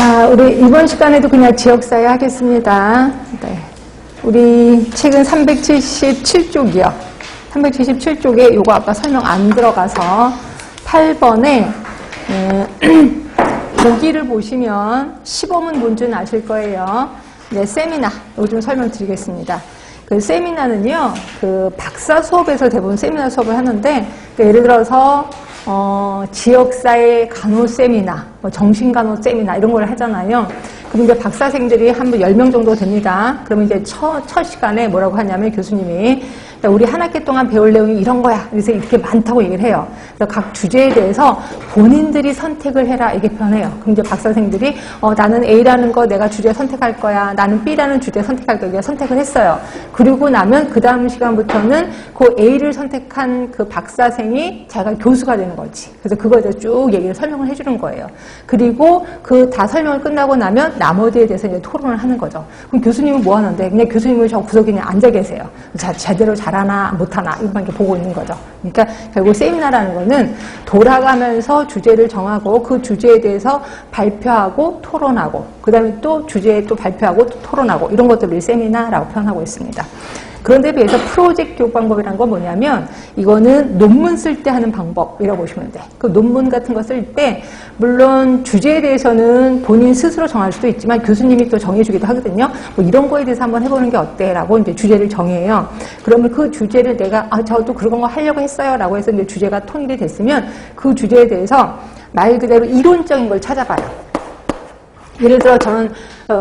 자, 우리 이번 시간에도 그냥 지역사회 하겠습니다. 네. 우리 책은 377쪽이요. 377쪽에 요거 아까 설명 안 들어가서 8번에 보기를 보시면 시범은 뭔지는 아실 거예요. 네, 세미나 이거 좀 설명드리겠습니다. 그 세미나는요, 그 박사 수업에서 대부분 세미나 수업을 하는데, 그 예를 들어서 지역사회 간호 세미나, 정신간호 세미나 이런 걸 하잖아요. 그럼 이제 박사생들이 한 10명 정도 됩니다. 그러면 이제 첫 시간에 뭐라고 하냐면 교수님이 우리 한 학기 동안 배울 내용이 이런 거야. 그래서 이렇게 많다고 얘기를 해요. 그래서 각 주제에 대해서 본인들이 선택을 해라 이게 편해요. 그럼 이제 박사생들이 나는 A라는 거 내가 주제 선택할 거야. 나는 B라는 주제 선택할 거야. 선택을 했어요. 그리고 나면 그 다음 시간부터는 그 A를 선택한 그 박사생이 자기가 교수가 되는 거지. 그래서 그거에 대해서 쭉 얘기를 설명을 해주는 거예요. 그리고 그 다 설명을 끝나고 나면 나머지에 대해서 이제 토론을 하는 거죠. 그럼 교수님은 뭐 하는데? 그냥 교수님은 저 구석에 그냥 앉아 계세요. 제대로 잘하나 못하나 이것만 이렇게 보고 있는 거죠. 그러니까 결국 세미나라는 거는 돌아가면서 주제를 정하고 그 주제에 대해서 발표하고 토론하고 그 다음에 또 주제에 또 발표하고 또 토론하고 이런 것들을 세미나라고 표현하고 있습니다. 그런데 비해서 프로젝트 교육 방법이라는 건 뭐냐면 이거는 논문 쓸 때 하는 방법이라고 보시면 돼. 그 논문 같은 거 쓸 때 물론 주제에 대해서는 본인 스스로 정할 수도 있지만 교수님이 또 정해주기도 하거든요. 뭐 이런 거에 대해서 한번 해보는 게 어때? 라고 이제 주제를 정해요. 그러면 그 주제를 내가 저도 그런 거 하려고 했어요. 라고 해서 이제 주제가 통일이 됐으면 그 주제에 대해서 말 그대로 이론적인 걸 찾아봐요. 예를 들어 저는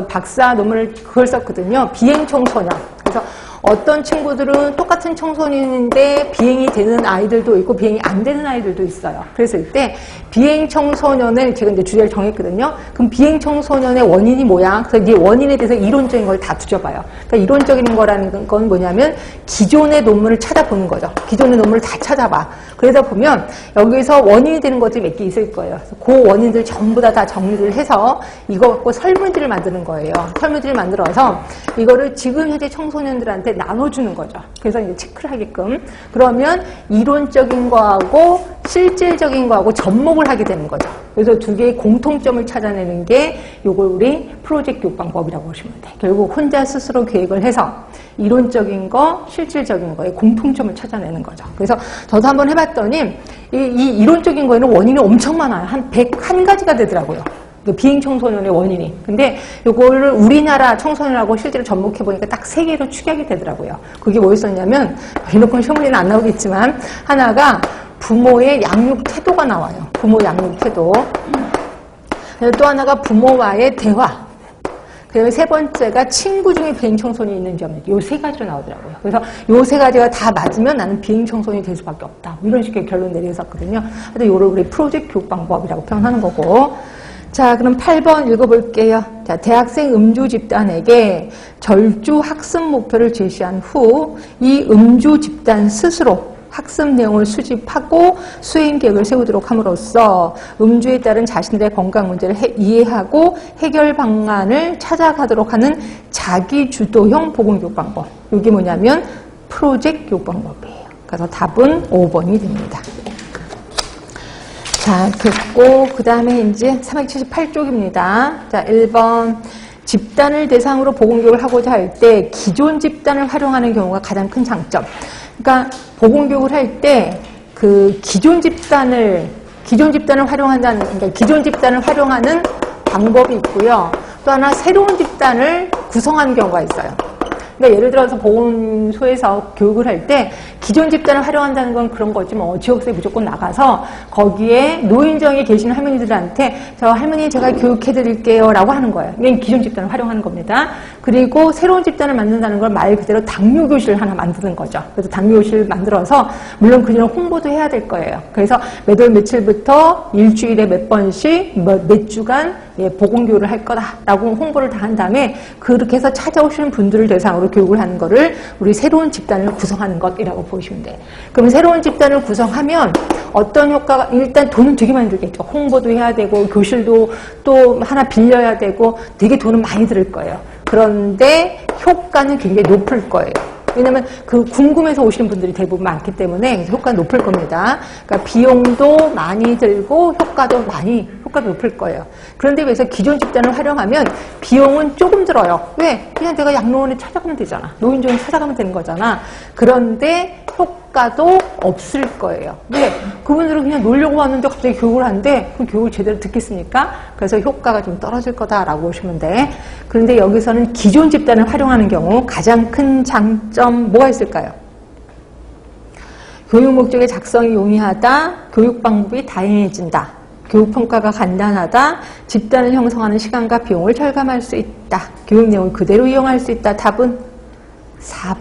박사 논문을 그걸 썼거든요. 비행 청소년. 그래서 어떤 친구들은 똑같은 청소년인데 비행이 되는 아이들도 있고 비행이 안 되는 아이들도 있어요. 그랬을 때 비행 청소년을 제가 이제 주제를 정했거든요. 그럼 비행 청소년의 원인이 뭐야? 그래서 이 원인에 대해서 이론적인 걸 다 뒤져봐요. 그러니까 이론적인 거라는 건 뭐냐면 기존의 논문을 찾아보는 거죠. 기존의 논문을 다 찾아봐. 그러다 보면 여기서 원인이 되는 것들이 몇 개 있을 거예요. 그래서 그 원인들 전부 다 정리를 해서 이거 갖고 설문지를 만드는 거예요. 설문지를 만들어서 이거를 지금 현재 청소년들한테 나눠주는 거죠. 그래서 이제 체크를 하게끔. 그러면 이론적인 거하고 실질적인 거하고 접목을 하게 되는 거죠. 그래서 두 개의 공통점을 찾아내는 게 요걸 우리 프로젝트 교육 방법이라고 보시면 돼요. 결국 혼자 스스로 계획을 해서 이론적인 거, 실질적인 거에 공통점을 찾아내는 거죠. 그래서 저도 한번 해봤더니 이 이론적인 거에는 원인이 엄청 많아요. 한 101가지가 되더라고요. 비행 청소년의 원인이. 근데 요거를 우리나라 청소년하고 실제로 접목해보니까 딱 3개로 축약이 되더라고요. 그게 뭐였었냐면, 이놓고는 시험문제는 안 나오겠지만, 하나가 부모의 양육 태도가 나와요. 부모 양육 태도. 또 하나가 부모와의 대화. 그 다음에 3번째가 친구 중에 비행 청소년이 있는지 없는지. 요 3가지로 나오더라고요. 그래서 요 3가지가 다 맞으면 나는 비행 청소년이 될 수밖에 없다. 이런 식의 결론 내렸었거든요. 하여튼 요를 우리 프로젝트 교육 방법이라고 표현하는 거고. 자, 그럼 8번 읽어볼게요. 자, 대학생 음주 집단에게 절주 학습 목표를 제시한 후 이 음주 집단 스스로 학습 내용을 수집하고 수행 계획을 세우도록 함으로써 음주에 따른 자신들의 건강 문제를 이해하고 해결 방안을 찾아가도록 하는 자기주도형 보건교육 방법. 이게 뭐냐면 프로젝트 교육 방법이에요. 그래서 답은 5번이 됩니다. 자, 됐고, 그 다음에 이제 378쪽입니다. 자, 1번. 집단을 대상으로 보건교육을 하고자 할 때 기존 집단을 활용하는 경우가 가장 큰 장점. 그러니까 보건교육을 할 때 그 기존 집단을 활용한다는, 그러니까 기존 집단을 활용하는 방법이 있고요. 또 하나 새로운 집단을 구성하는 경우가 있어요. 그러니까 예를 들어서 보건소에서 교육을 할 때 기존 집단을 활용한다는 건 그런 거지 뭐 지역사회 무조건 나가서 거기에 노인정에 계시는 할머니들한테 저 할머니 제가 교육해드릴게요 라고 하는 거예요. 이게 기존 집단을 활용하는 겁니다. 그리고 새로운 집단을 만든다는 걸 말 그대로 당뇨교실을 하나 만드는 거죠. 그래서 당뇨교실을 만들어서 물론 그냥 홍보도 해야 될 거예요. 그래서 몇 월 며칠부터 일주일에 몇 번씩 몇 주간 보건교육을 할 거다라고 홍보를 다 한 다음에 그렇게 해서 찾아오시는 분들을 대상으로 교육을 하는 거를 우리 새로운 집단을 구성하는 것이라고 보시면 돼요. 그럼 새로운 집단을 구성하면 어떤 효과가 일단 돈은 되게 많이 들겠죠. 홍보도 해야 되고 교실도 또 하나 빌려야 되고 되게 돈은 많이 들 거예요. 그런데 효과는 굉장히 높을 거예요. 왜냐면 그 궁금해서 오시는 분들이 대부분 많기 때문에 효과가 높을 겁니다. 그러니까 비용도 많이 들고 효과도 높을 거예요. 그런데 그래서 기존 집단을 활용하면 비용은 조금 들어요. 왜? 그냥 내가 양로원에 찾아가면 되잖아. 노인정에 찾아가면 되는 거잖아. 그런데 효과도 없을 거예요. 왜? 그분들은 그냥 놀려고 왔는데 갑자기 교육을 하는데 그 교육을 제대로 듣겠습니까? 그래서 효과가 좀 떨어질 거다라고 보시면 돼. 그런데 여기서는 기존 집단을 활용하는 경우 가장 큰 장점 뭐가 있을까요? 교육 목적의 작성이 용이하다, 교육 방법이 다양해진다, 교육 평가가 간단하다, 집단을 형성하는 시간과 비용을 절감할 수 있다, 교육 내용을 그대로 이용할 수 있다. 답은 4번.